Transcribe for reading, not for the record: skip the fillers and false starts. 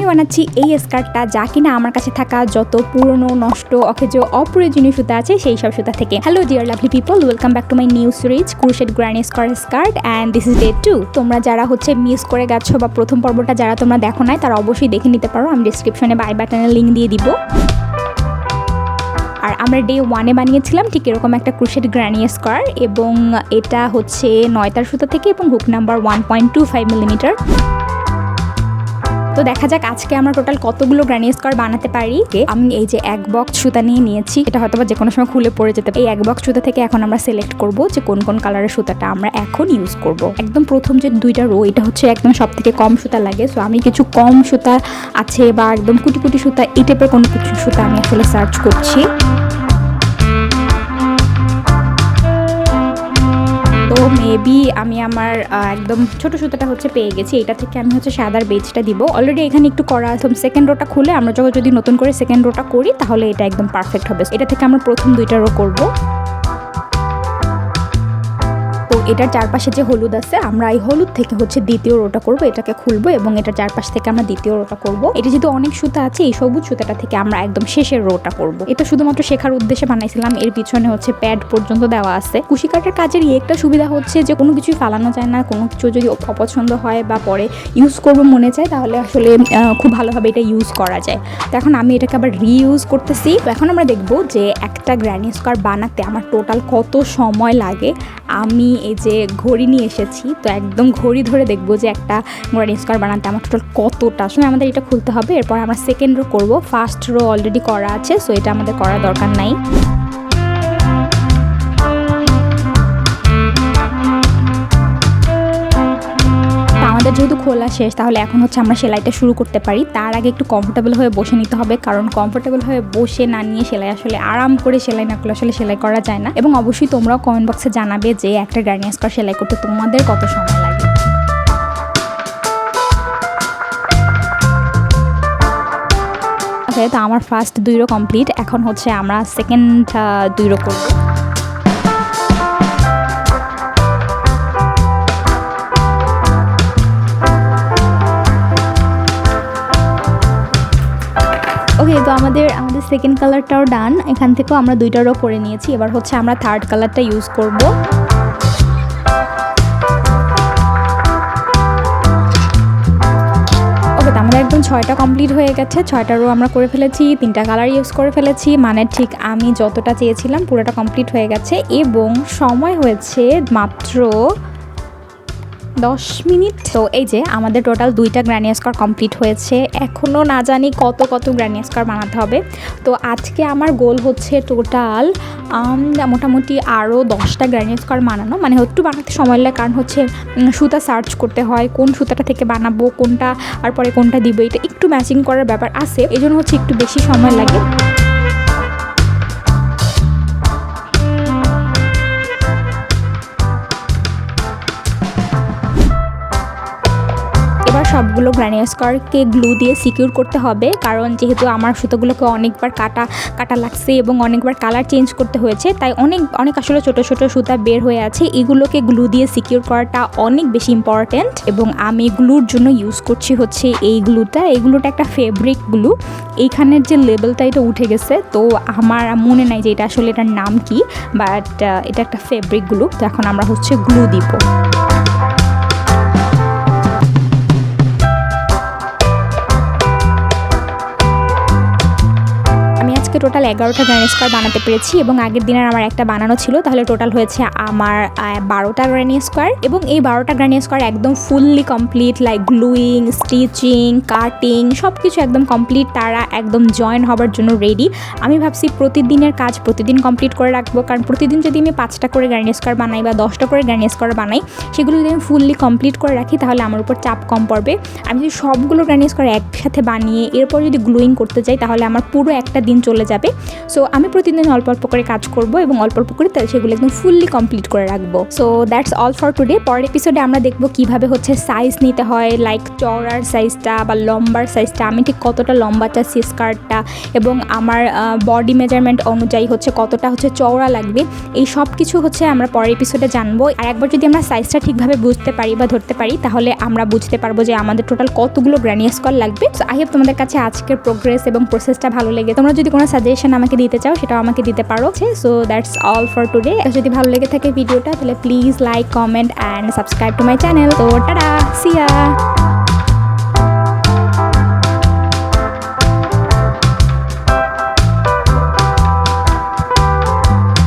আমি বানাচ্ছি এই স্কার্টটা, যা কিনা আমার কাছে থাকা যত পুরনো, নষ্ট, অকেজো, অপ্রয়োজনীয় সুতা আছে সেই সব সুতা থেকে। Hello dear lovely people, welcome back to my new series crochet square skirt and this is day 2। তোমরা যারা মিস করে গেছো বা প্রথম পর্বটা যারা তোমরা দেখো নাই তারা অবশ্যই দেখে নিতে পারো, আমি ডিসক্রিপশনে বাই বাটনের লিঙ্ক দিয়ে দিব। আর আমরা ডে 1-এ বানিয়েছিলাম ঠিক এরকম একটা ক্রোশেট স্কোয়ার, এবং এটা হচ্ছে 9 সুতা থেকে এবং হুক নাম্বার 1.25 মিলিমিটার। তো দেখা যাক আজকে আমরা টোটাল কতগুলো স্কোয়ার বানাতে পারি। আমি এই যে এক বক্স সুতা নিয়েছি, এটা হয়তো বা যে কোনো সময় খুলে পড়ে যেতে পারে। এই এক বক্স সুতা থেকে এখন আমরা সিলেক্ট করব যে কোন কোন কালারের সুতাটা আমরা এখন ইউজ করব। একদম প্রথম যে 2টা রো, এটা হচ্ছে একদম সব থেকে কম সুতা লাগে। সো আমি কিছু কম সুতা আছে বা একদম কুটি কুটি সুতা এই টাইপের কোনো কিছু সুতা আমি আসলে সার্চ করছি। তো মেবি আমি আমার একদম ছোট সুতাটা পেয়ে গেছি। এটা থেকে আমি সাদার বেজটা দিব। অলরেডি এখানে একটু করা আছে। সেকেন্ড রোটা খুলে আমরা যদি নতুন করে সেকেন্ড রোটা করি তাহলে এটা একদম পারফেক্ট হবে। এটা থেকে আমরা প্রথম 2টা রো করব। তো এটার চারপাশে যে হলুদ আছে, আমরা এই হলুদ থেকে দ্বিতীয় রোটা করব। এটাকে খুলবো এবং এটার চারপাশ থেকে আমরা দ্বিতীয় রোটা করব। এটা যেহেতু অনেক সুতা আছে, এই সবুজ সুতাটা থেকে আমরা একদম শেষের রোটা করব। এটা শুধুমাত্র শেখার উদ্দেশ্যে বানাইছিলাম। এর পিছনে প্যাড পর্যন্ত দেওয়া আছে। কুশি কাটার কাজের একটা সুবিধা হচ্ছে যে কোনো কিছুই ফালানো যায় না। কোনো কিছু যদি অপছন্দ হয় বা পরে ইউজ করবো মনে চায় তাহলে আসলে খুব ভালোভাবে এটা ইউজ করা যায়। তো এখন আমি এটাকে আবার রিইউজ করতেছি। তো এখন আমরা দেখবো যে একটা স্কোয়ার বানাতে আমার টোটাল কত সময় লাগে। আমি এই যে ঘড়ি নিয়ে এসেছি, তো একদম ঘড়ি ধরে দেখবো যে একটা স্কোয়ার বানাতে আমার টোটাল কতটা সময়। আমাদের এটা খুলতে হবে, এরপর আমরা সেকেন্ড রো করবো। ফার্স্ট রো অলরেডি করা আছে, সো এটা আমাদের করার দরকার নাই। যেহেতু খোলা শেষ, তাহলে এখন আমরা সেলাইটা শুরু করতে পারি। তার আগে একটু কমফোর্টেবল হয়ে বসে নিতে হবে, কারণ কমফোর্টেবল হয়ে বসে না নিয়ে সেলাই আসলে আরাম করে সেলাই না করলে আসলে সেলাই করা যায় না। এবং অবশ্যই তোমরাও কমেন্ট বক্সে জানাবে যে একটা স্কোয়ার সেলাই করতে তোমাদের কত সময় লাগে। তো আমার ফার্স্ট 2 রো কমপ্লিট। এখন আমরা সেকেন্ড 2 রো করব। ওকে, তো আমাদের সেকেন্ড কালারটাও ডান। এখান থেকেও আমরা 2টা রো করে নিয়েছি। এবার আমরা থার্ড কালারটা ইউজ করব। ওকে, তো আমাদের একদম 6টা কমপ্লিট হয়ে গেছে। 6টা রো আমরা করে ফেলেছি, 3টা কালার ইউজ করে ফেলেছি। মানে ঠিক আমি যতটা চেয়েছিলাম পুরোটা কমপ্লিট হয়ে গেছে এবং সময় হয়েছে মাত্র 10 মিনিট। তো এই যে আমাদের টোটাল 2টা স্কোয়ার কমপ্লিট হয়েছে। এখনও না জানি কত স্কোয়ার বানাতে হবে। তো আজকে আমার গোল টোটাল মোটামুটি আরও 10টা স্কোয়ার বানানো। মানে একটু বানাতে সময় লাগে, কারণ সুতা সার্চ করতে হয় কোন সুতাটা থেকে বানাবো, কোনটা আর পরে কোনটা দিব, এটা একটু ম্যাচিং করার ব্যাপার আছে। এই জন্য একটু বেশি সময় লাগে। সবগুলো স্কোয়ারকে গ্লু দিয়ে সিকিউর করতে হবে, কারণ যেহেতু আমার সুতোগুলোকে অনেকবার কাটা লাগছে এবং অনেকবার কালার চেঞ্জ করতে হয়েছে, তাই অনেক আসলে ছোট ছোট সুতা বের হয়ে আছে। এগুলোকে গ্লু দিয়ে সিকিউর করাটা অনেক বেশি ইম্পর্ট্যান্ট। এবং আমি গ্লুর জন্য ইউজ করছি এই গ্লুটা একটা ফেব্রিক গ্লু। এইখানের যে লেবেলটা এটা উঠে গেছে, তো আমার মনে নাই যে এটা আসলে এটার নাম কি, বাট এটা একটা ফেব্রিক গ্লু। তো এখন আমরা গ্লু দিব। টোটাল 11টা স্কোয়ার বানাতে পেরেছি এবং আগের দিনের আমার একটা বানানো ছিল। তাহলে টোটাল হয়েছে আমার 12টা স্কোয়ার। এবং এই 12টা স্কোয়ার একদম fully complete, like gluing, stitching, cutting সব কিছু একদম কমপ্লিট। তারা একদম জয়েন হবার জন্য রেডি। আমি ভাবছি প্রতিদিনের কাজ প্রতিদিন কমপ্লিট করে রাখবো, কারণ প্রতিদিন যদি আমি 5টা করে স্কোয়ার বানাই বা 10টা করে স্কোয়ার বানাই, সেগুলো যদি আমি ফুললি কমপ্লিট করে রাখি তাহলে আমার উপর চাপ কম পড়বে। আমি যদি সবগুলো স্কোয়ার একসাথে বানিয়ে এরপর যদি গ্লুইং করতে যাই তাহলে আমার পুরো একটা দিন চলে চলে যাবে। সো আমি প্রতিদিন অল্প অল্প করে কাজ করব এবং অল্প অল্প করে সেগুলো একদম ফুললি কমপ্লিট করে রাখবো। So that's all for today. পরের এপিসোডে আমরা দেখবো কিভাবে হচ্ছে সাইজ নিতে হয়, লাইক চওড়ার সাইজটা বা লম্বার সাইজটা, আমি ঠিক কতটা লম্বা চাচ্ছি স্কার্টটা এবং আমার বডি মেজারমেন্ট অনুযায়ী হচ্ছে কতটা হচ্ছে চওড়া লাগবে, এই সব কিছু হচ্ছে আমরা পরের এপিসোডে জানবো। আর একবার যদি আমরা সাইজটা ঠিকভাবে বুঝতে পারি বা ধরতে পারি তাহলে আমরা বুঝতে পারবো যে আমাদের টোটাল কতগুলো গ্র্যানি স্কার্ট লাগবে। সো আই হোপ তোমাদের কাছে আজকের প্রোগ্রেস এবং প্রসেসটা ভালো লেগে, তোমরা যদি কোনো সাজেশন আমাকে দিতে চাও সেটাও আমাকে দিতে পারো। So that's all for today. যদি ভালো লেগে থাকে ভিডিওটা তাহলে please like, comment and subscribe to my channel. তো টাটা, সি ইয়া।